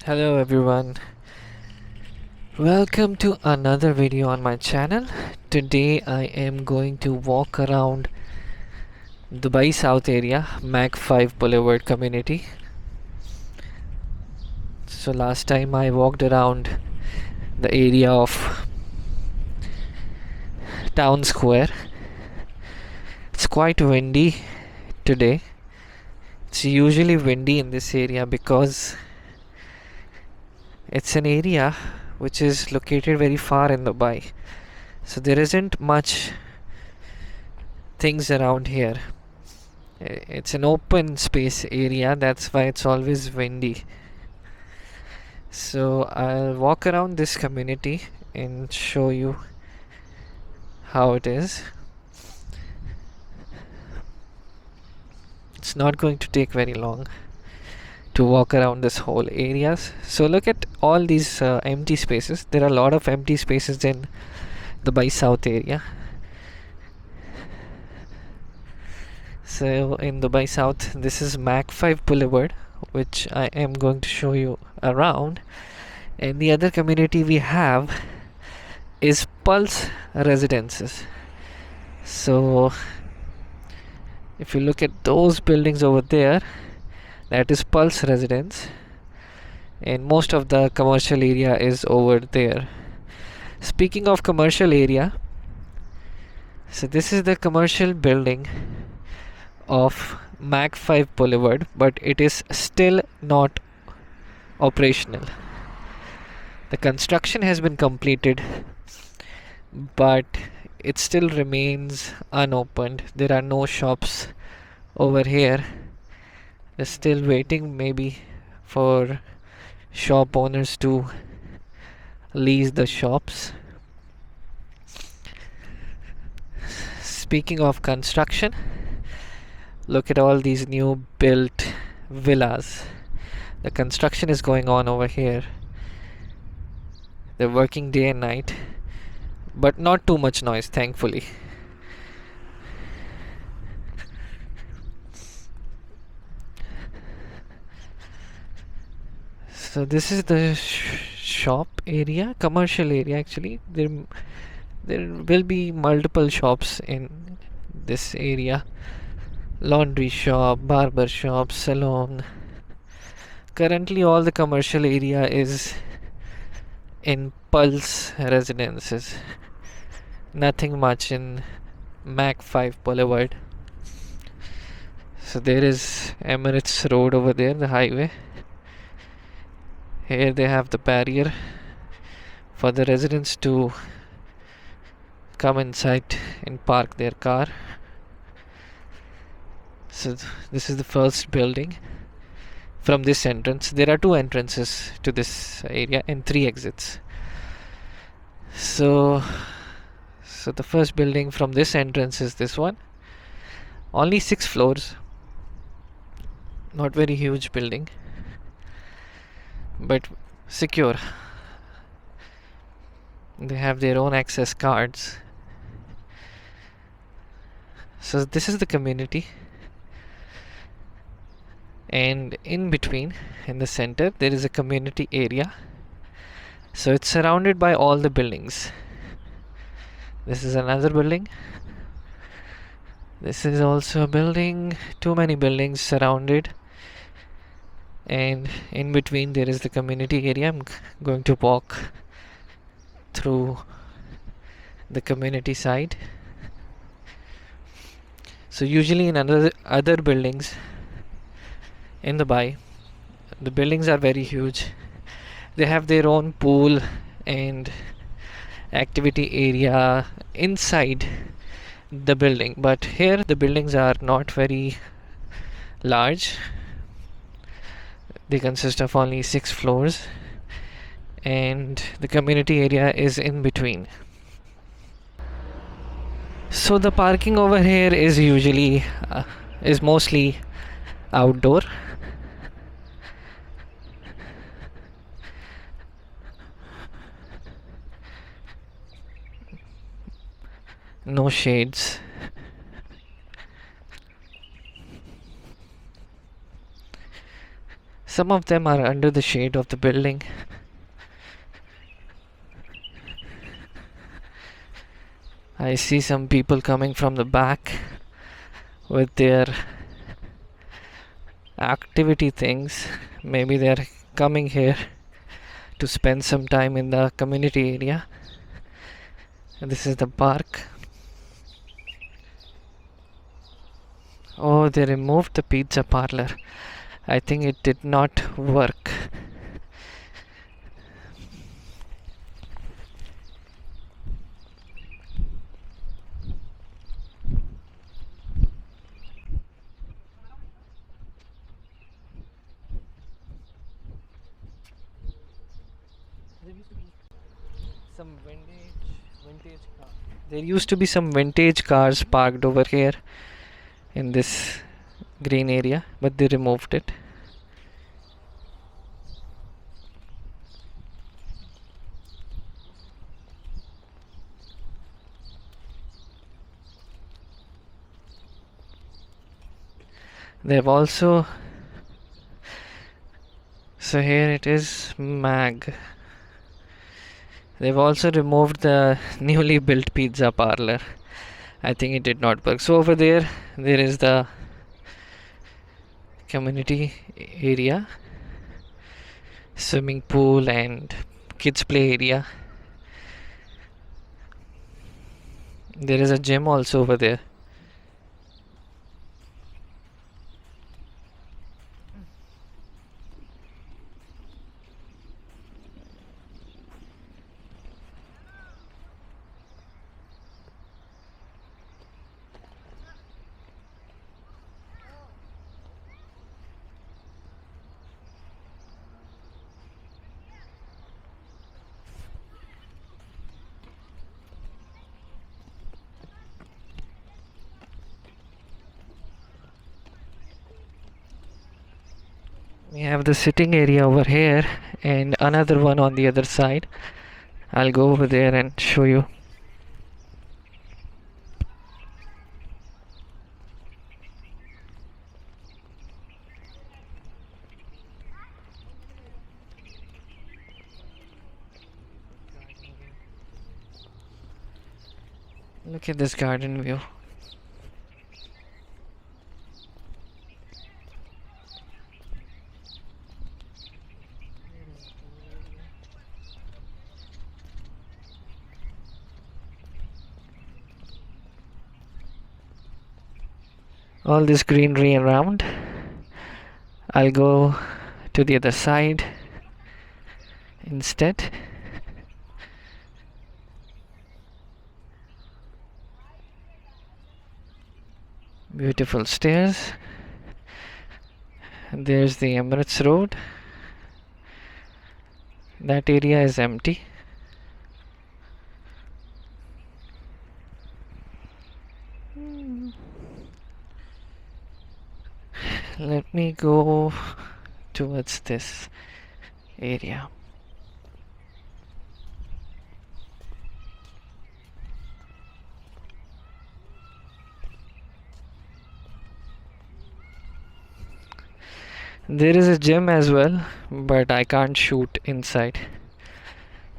Hello everyone, welcome to another video on my channel. Today I am going to walk around Dubai South area, Mac 5 Boulevard community. So last time I walked around the area of Town Square. It's quite windy today. It's usually windy in this area because it's an area which is located very far in Dubai, so there isn't much things around here. It's an open space area, that's why it's always windy. So I'll walk around this community and show you how it is. It's not going to take very long to walk around this whole areas. So look at all these empty spaces. There are a lot of empty spaces in the Dubai South area. So in Dubai South, this is Mac 5 Boulevard, which I am going to show you around. And the other community we have is Pulse Residences. So if you look at those buildings over there, that is Pulse Residence, and most of the commercial area is over there. Speaking of commercial area, so this is the commercial building of Mac 5 Boulevard, but it is still not operational. The construction has been completed, but it still remains unopened. There are no shops over here. They're still waiting maybe for shop owners to lease the shops. Speaking of construction, look at all these new built villas. The construction is going on over here. They're working day and night, but not too much noise, thankfully. So this is the shop area, commercial area actually. There will be multiple shops in this area. Laundry shop, barber shop, salon. Currently all the commercial area is in Pulse Residences. Nothing much in Mac 5 Boulevard. So there is Emirates Road over there, the highway. Here they have the barrier for the residents to come inside and park their car. So this is the first building. From this entrance, there are two entrances to this area and three exits. So the first building from this entrance is this one. Only 6 floors. Not very huge building, but secure. They have their own access cards. So this is the community, and in between, in the center, there is a community area. So it's surrounded by all the buildings. This is another building. This is also a building. Too many buildings surrounded, and in between there is the community area. I'm going to walk through the community side. So usually in other buildings in Dubai, the buildings are very huge. They have their own pool and activity area inside the building, but here the buildings are not very large. They consist of only 6 floors, and the community area is in between. So the parking over here is usually is mostly outdoor. No shades. Some of them are under the shade of the building. I see some people coming from the back with their activity things. Maybe they are coming here to spend some time in the community area. And this is the park. Oh, they removed the pizza parlor. I think it did not work. There used to be some vintage cars parked over here in this green area, but they removed it. They've also, so here it is, Mag. They've also removed the newly built pizza parlor. I think it did not work. So over there is the community area, swimming pool and kids play area. There is a gym also over there. We have the sitting area over here and another one on the other side. I'll go over there and show you. Look at this garden view. All this greenery around. I'll go to the other side instead. Beautiful stairs. And there's the Emirates Road. That area is empty. Let me go towards this area. There is a gym as well, but I can't shoot inside.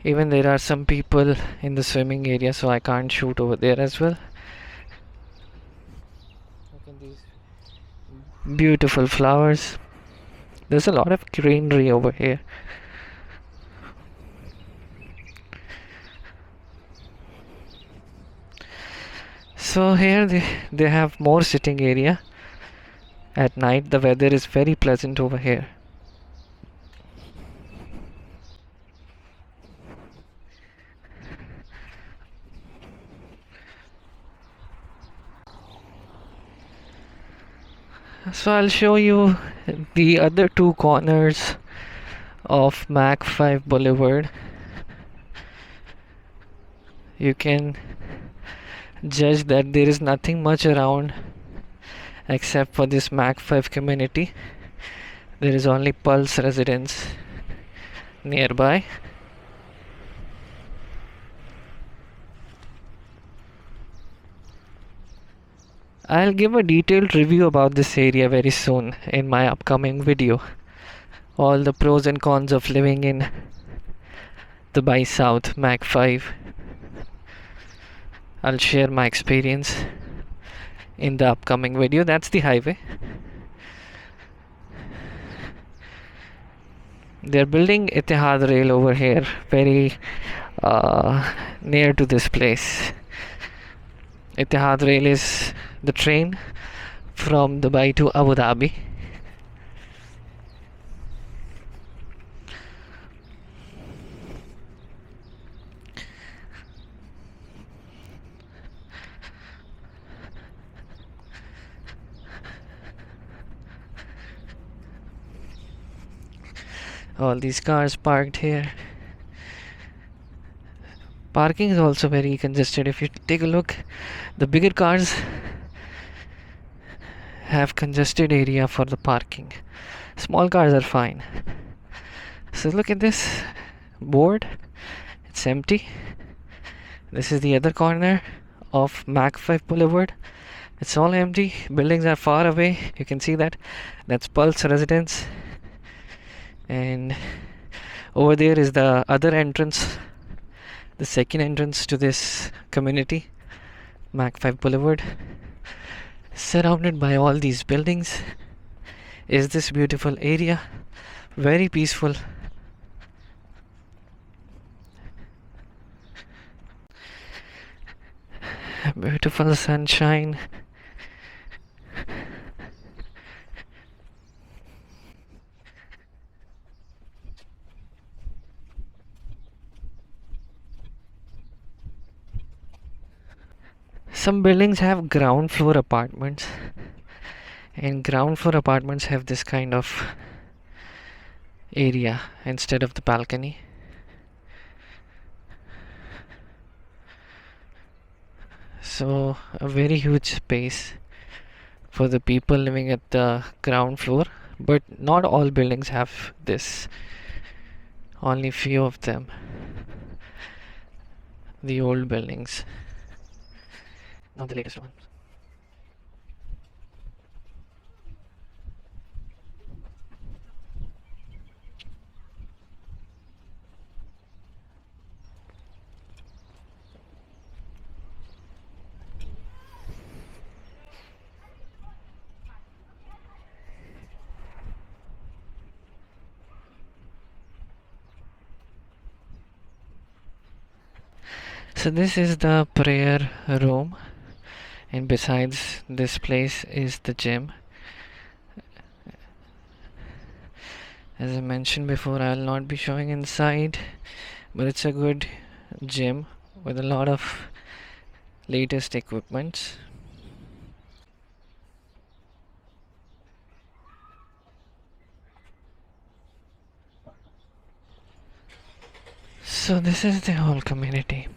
Even there are some people in the swimming area, so I can't shoot over there as well. Look at these beautiful flowers. There's a lot of greenery over here. So here they have more sitting area. At night the weather is very pleasant over here. So I'll show you the other two corners of Mac 5 Boulevard. You can judge that there is nothing much around except for this Mac 5 community. There is only Pulse residence nearby. I'll give a detailed review about this area very soon in my upcoming video all the pros and cons of living in Dubai South Mac 5. I'll share my experience in the upcoming video. That's the highway. They're building Etihad rail over here, very near to this place. Etihad rail is the train from Dubai to Abu Dhabi. All these cars parked here. Parking is also very congested. If you take a look, the bigger cars have congested area for the parking. Small cars are fine. So look at this board. It's empty. This is the other corner of Mac 5 Boulevard. It's all empty. Buildings are far away. You can see that. That's Pulse Residence. And over there is the other entrance, the second entrance to this community, Mac 5 Boulevard. Surrounded by all these buildings is this beautiful area, very peaceful. Beautiful sunshine. Some buildings have ground floor apartments, and ground floor apartments have this kind of area instead of the balcony. So a very huge space for the people living at the ground floor, but not all buildings have this, only few of them, the old buildings, not the latest ones. So this is the prayer room, and besides this place is the gym. As I mentioned before, I'll not be showing inside, but it's a good gym with a lot of latest equipment. So this is the whole community.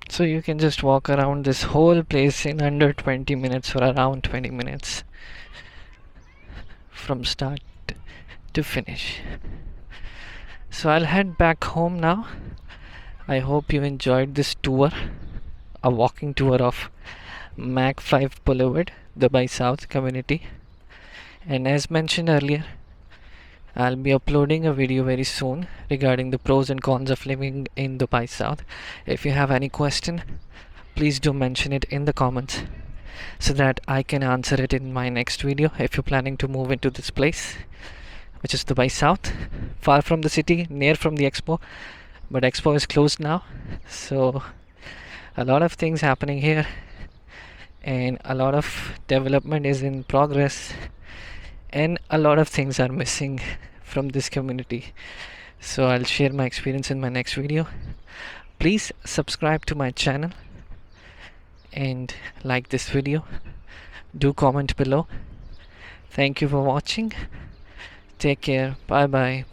So you can just walk around this whole place in under 20 minutes or around 20 minutes from start to finish. So I'll head back home now. I hope you enjoyed this tour, a walking tour of Mac 5 Boulevard, Dubai South community. And as mentioned earlier, I'll be uploading a video very soon regarding the pros and cons of living in Dubai South. If you have any question, please do mention it in the comments so that I can answer it in my next video. If you're planning to move into this place, which is Dubai South, far from the city, near from the expo, but expo is closed now, so a lot of things happening here and a lot of development is in progress, and a lot of things are missing from this community. So I'll share my experience in my next video. Please subscribe to my channel and like this video. Do comment below. Thank you for watching. Take care. Bye bye.